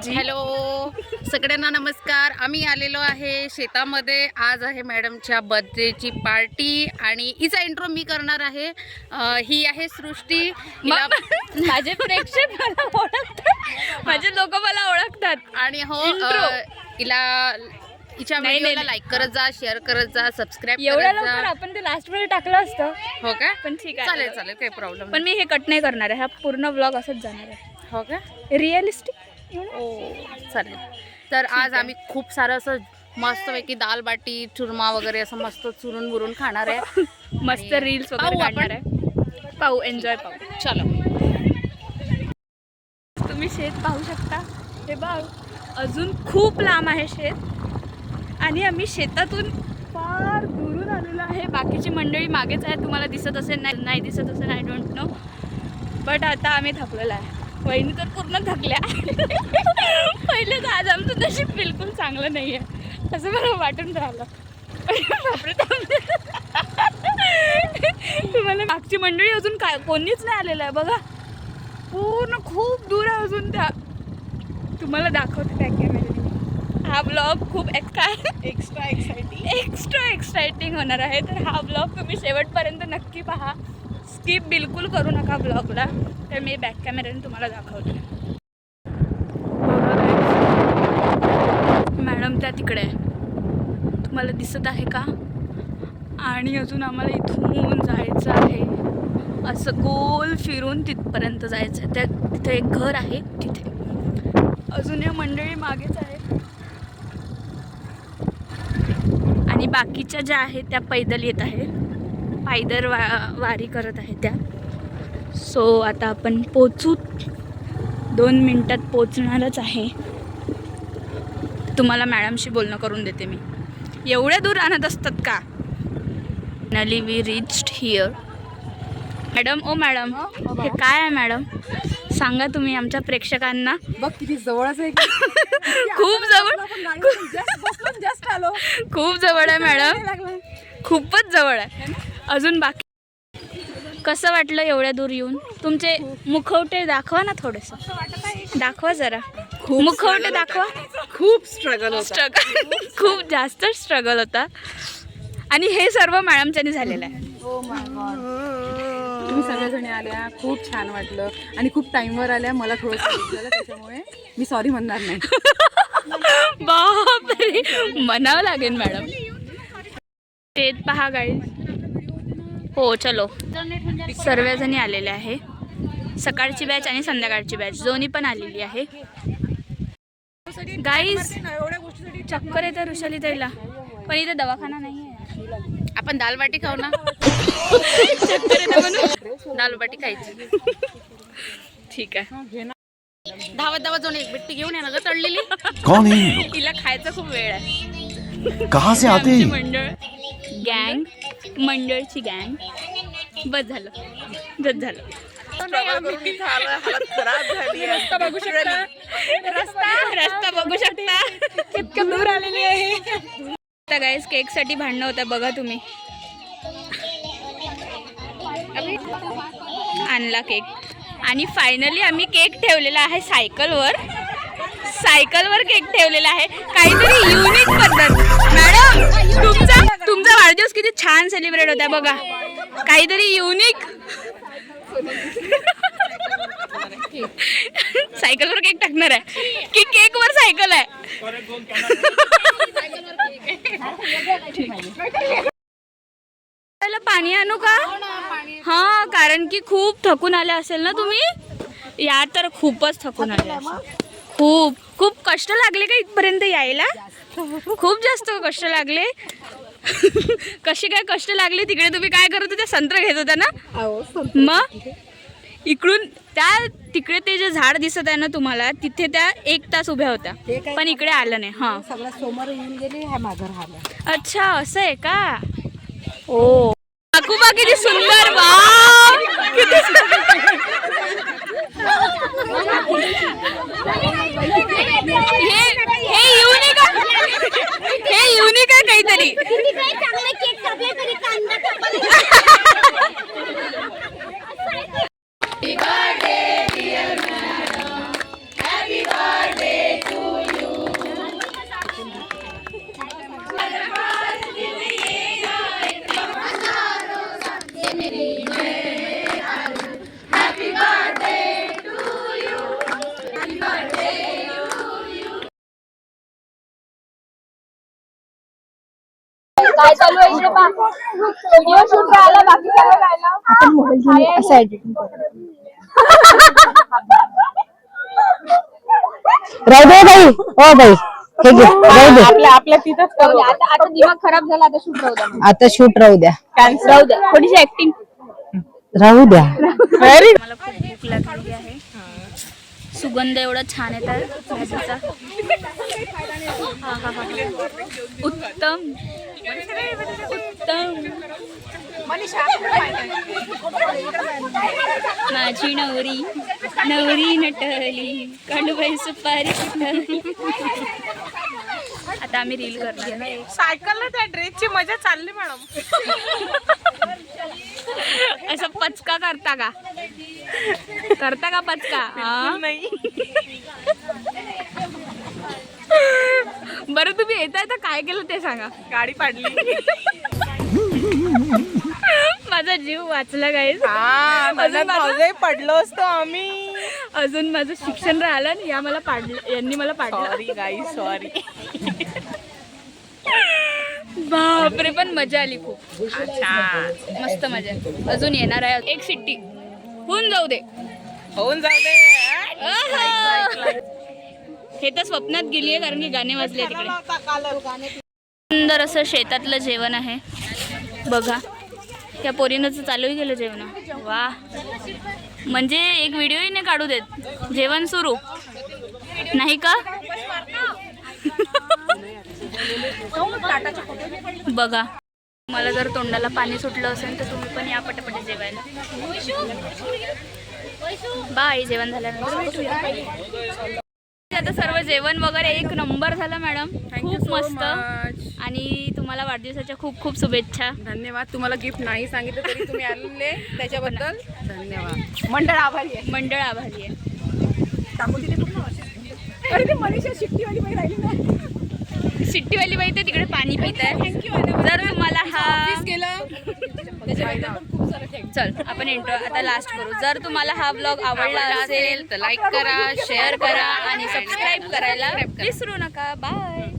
जी hello सगळ्यांना नमस्कार. आम्ही आलेलो आहे शेतामध्ये. आज आहे मॅडमच्या बर्थडेची पार्टी आणि हिचा इंट्रो मी करणार आहे. ही आहे सृष्टी. माझे प्रेक्षक मला ओळखतात, माझे लोक मला ओळखतात. आणि हो हिच्या व्हिडिओला लाईक करत जा, शेअर करत जा, सबस्क्राईब एवढ्या करत जा. लवकर आपण ते लास्ट मध्ये टाकलं असतं. हो का? पण ठीक आहे, चालेल चालेल, काही प्रॉब्लेम पण मी हे कट नाही करणार आहे. हा पूर्ण ब्लॉग असंच जाणार आहे. हो का? रिअलिस्टिक. चालेल. तर आज आम्ही खूप सारं असं मस्तपैकी दाल बाटी चुरमा वगैरे असं मस्त चुरून बुरून खाणार आहे. मस्त रील्स वगैरे काढणार आहे. पाहू, एन्जॉय पाहू. चलो. तुम्ही शेत पाहू शकता. हे बघ, अजून खूप लांब आहे शेत आणि आम्ही शेतातून फार दुरून आलेलो आहे. बाकीची मंडळी मागेच आहे. तुम्हाला दिसत असेल नाही दिसत असेल, आय डोंट नो. बट आता आम्ही थकलेलो आहे. वहिनी तर पूर्ण थकल्या. पहिले तर आज आमचं नशीब बिलकुल चांगलं नाही आहे असं मला वाटून राहिलं. तुम्हाला मागची मंडळी अजून काय कोणीच नाही आलेलं आहे बघा. पूर्ण खूप दूर आहे अजून. त्या तुम्हाला दाखवते त्या कॅमेऱ्याने. हा ब्लॉग खूप एक्स्ट्रा एक्साइटिंग होणार आहे. तर हा ब्लॉग तुम्ही शेवटपर्यंत नक्की पहा. स्किप बिलकुल करू नका ब्लॉगला. तर मी बॅक कॅमेऱ्याने तुम्हाला दाखवते. मॅडम त्या तिकडे आहे, तुम्हाला दिसत आहे का? आणि अजून आम्हाला इथून जायचं आहे, असं गोल फिरून तिथपर्यंत जायचं आहे. तिथं एक घर आहे तिथे. अजून या मंडळी मागेच आहेत आणि बाकीच्या ज्या आहेत त्या पैदल येत आहे. पायदळ वारी करत आहे त्या. सो आता आपण पोचू, 2 मिनिटात पोचणारच आहे. तुम्हाला मॅडमशी बोलणं करून देते मी. एवढ्या दूर आणत असतात का? Finally we reached here. Madam, ओ मॅडम, हे काय आहे मॅडम? सांगा तुम्ही आमच्या प्रेक्षकांना. बघ किती जवळच आहे. खूप जवळ, खूप जवळ आहे मॅडम, खूपच जवळ आहे. अजून बाकी कसं वाटलं एवढ्या दूर येऊन? तुमचे मुखवटे दाखवा ना, थोडंसं दाखवा जरा. मुखवटे दाखवा. खूप स्ट्रगल होता. खूप जास्त स्ट्रगल होता आणि हे सर्व मॅडमच्यानी झालेलं आहे. तुम्ही सगळ्याजणी आल्या, खूप छान वाटलं आणि खूप टाइमवर आल्या. मला थोडंसं झालं, त्याच्यामुळे मी सॉरी म्हणणार नाही. बापरे, म्हणावं लागेल मॅडम. शेत पहा गाईज. हो चलो, सर्वजणी आलेले आहे. सकाळची बॅच आणि संध्याकाळची बॅच दोन्ही पण आलेली आहे. गाईज चक्कर येते ऋषाली ताईला, पण इथे दवाखाना नाही आहे. आपण दाल बाटी खाऊ ना. चक्कर येते म्हणून दाल बाटी खायची. ठीक आहे. धावत धावत जाऊन एक बिट्टी घेऊन या ना ग तळलेली. कौन है ये तिला खायचा खूप वेळ आहे. लोग? कहाँ से आते हैं? मंडळ गँग, मंडळची गँग. बस झालं, बस झालं. रस्ता बघू शकता, रस्ता बघू शकता कितकं दूर आलेली आहे. आता गाईस केक साठी भांडणं होतं बघा तुम्ही. आणला केक आणि फायनली आम्ही केक ठेवलेला आहे सायकलवर. सायकलवर केक ठेवलेला आहे. काहीतरी युनिक पद्धत. मॅडम, तुमचा वाढदिवस किती छान सेलिब्रेट होता बघा. काहीतरी युनिक. सायकलवर केक टाकणार आहे की केकवर सायकल आहे? पाणी आणू का? हा, कारण की खूप थकून आले असेल ना तुम्ही. या तर खूपच थकून आले. खूप खूप कष्ट लागले का इथपर्यंत यायला? खूप जास्त कष्ट लागले. कसे काय कष्ट लागले? तिकडे तुम्ही काय करत होते? संत्र घेत होता ना. मग इकडून तिकडे ते जे झाड दिसत आहे ना तुम्हाला, तिथे त्या 1 तास उभ्या होत्या, पण इकडे आलं नाही. हा, सगळ्या समोर येऊन गेले, ह्या मागं राहिल्या. अच्छा, असं आहे का? ओ आकुबा किती सुंदर. वाव, किती हे युनिक आहे काहीतरी. Happy birthday dear madam, happy birthday काय चालू आहे इकडे पहा. व्हिडिओ शूट राहिला, बाकी सगळं राहिलं. आपण मोबाईल घेऊन असं एडिटिंग राहू दे बाई ओ बाई हे घे राहू दे आपल्या तिथंच करू. आता दिमाग खराब झाला, आता शूट राहू द्या. आता शूट राहू द्या राहू द्या, थोडीशी ऍक्टिंग. राहू द्या मला खूप भूक लागलेली आहे. सुगंध एवढा छान येत आहे भाजीचा. उत्तम उत्तम. माझी नवरी नवरी नटली कांडूबाई सुपारी नटली. आता आम्ही रील करणार. सायकलला त्या ड्रेसची मजा चालली मॅडम. असं पचका करता का पचका? नाही बरं तुम्ही येताय तर काय केलं ते सांगा. गाडी पाडली. माझा जीव वाचला गाईस. पडलो असतो आम्ही. अजून माझं शिक्षण राहिलं आणि मला पाडलं, यांनी मला पाडलं. सॉरी गाई सॉरी. बापरे, पण मजा आली खूप. अच्छा, मस्त मजा आली. अजून येणार आहे एक सिट्टी. होऊन जाऊ दे. हे तर स्वप्नात गेली आहे, कारण की गाणे वाजले तिकडे. सुंदर असं शेतातलं जेवण आहे बघा. त्या पोरीनं चालूही गेलं जेवण. वा, म्हणजे एक व्हिडिओही नाही काढू देत. जेवण सुरू नाही का बघा. मला जर तोंडाला पाणी सुटलं असेल तर तुम्ही पण या पटापट जेवायला. बाय. जेवण झाल्यानंतर आता सर्व जेवण वगैरे एक नंबर झालं मॅडम. खूप मस्त. आणि तुम्हाला वाढदिवसाच्या खूप खूप शुभेच्छा. धन्यवाद. तुम्हाला गिफ्ट नाही सांगितलं तरी तुम्ही आलेले त्याच्याबद्दल धन्यवाद. मंडळ आभारी आहे. मंडळ आभारी आहे. अरे ते मनीषा शिट्टीवाली बाई राहिली नाही. शिट्टीवाली बाई तर तिकडे पाणी पित आहे. जर तुम्हाला चल आपण इंट्रो आता लास्ट करू. जर तुम्हाला हा ब्लॉग आवडला असेल तर लाईक करा, शेअर करा आणि सबस्क्राईब करायला विसरू नका. बाय.